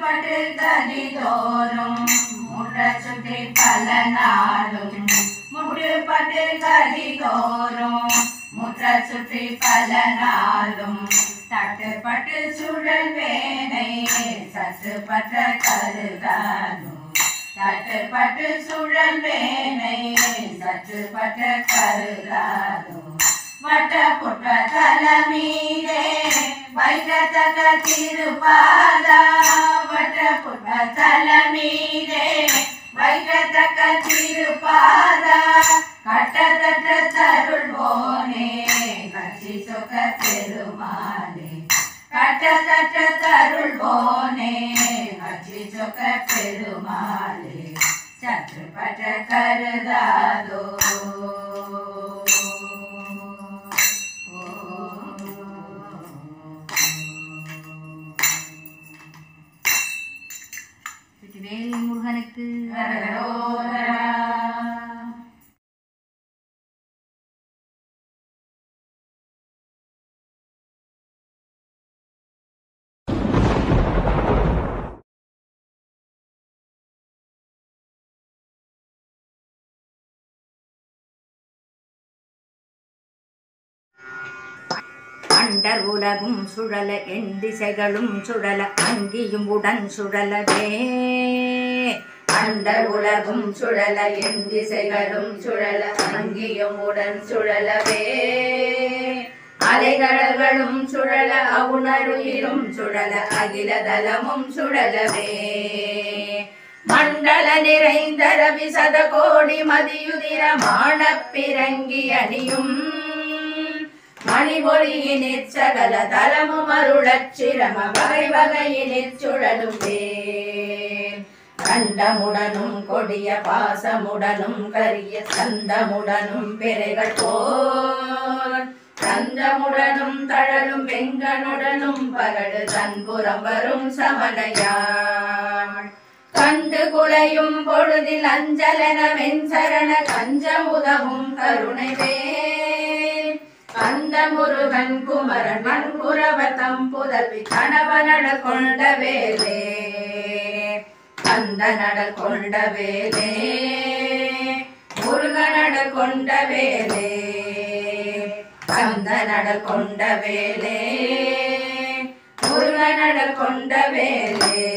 முட்டுப்பட்டு கதிதோறும் முற்ற சுற்றி பல நாளும் முட்டுப்பட்டு கதிதோறும் முற்ற சுற்றி பல நாளும் தட்டுப்பட்டு சுழல் வேனை சற்றுப்பட்ட கருதாலும் தட்டுப்பட்டு சுழல் வேனை சற்றுப்பட்ட கருதாலும் வட்ட புட்ட தலமீதே வைக்கத்தக்க திருப்பாதா வட்ட புட்ட தலமீதே வைக்கத்தக்க திருப்பாதா கட்டத்தட்ட தருள்வோனே கட்சி சொக்க பெருமானே கட்டத்தட்ட தருள்வோனே கட்சி சொக்க பெருமானே சற்றுப்பட்ட கருதாதோ வேல் முருகனுக்கு அரகரோகரா. அண்டர் உலகும் சுழல எண் திசைகளும் சுழல அங்கியும் உடன் சுழலவே அண்டர் உலகும் சுழல எண் திசைகளும் சுழல அங்கியும் உடன் சுழலவே அலைகடல்களும் சுழல அவுணருயிரும் சுழல அகில தலமும் சுழலவே மண்டல நிறைந்த ரவி சத கோடி மதியுதிரமான பிறங்கி அணியும் மணிமொழியினிற் சகல தலமும் அருளச்சிரம வகை வகையினிற் சுழலும் வேல் கண்டமுடனும் கொடிய பாசமுடனும் கரிய சந்தமுடனும் பெரைகள் போல் கந்தமுடனும் தழலும் வெங்கனுடனும் பகடு தன்புறம் வரும் சமனையாள் கண்டு குலையும் பொழுதில் அஞ்சலன வெஞ்சரண கஞ்சமுதவும் கருணைவே அந்த முருகன் குமரன் மண்புறவத்தம் புதல்வி கணவனடல் கொண்ட வேலே அந்த நடல் கொண்ட வேலே முருகனடல் கொண்ட வேலே அந்த நடல் கொண்ட வேலே முருகனடல் கொண்ட வேலே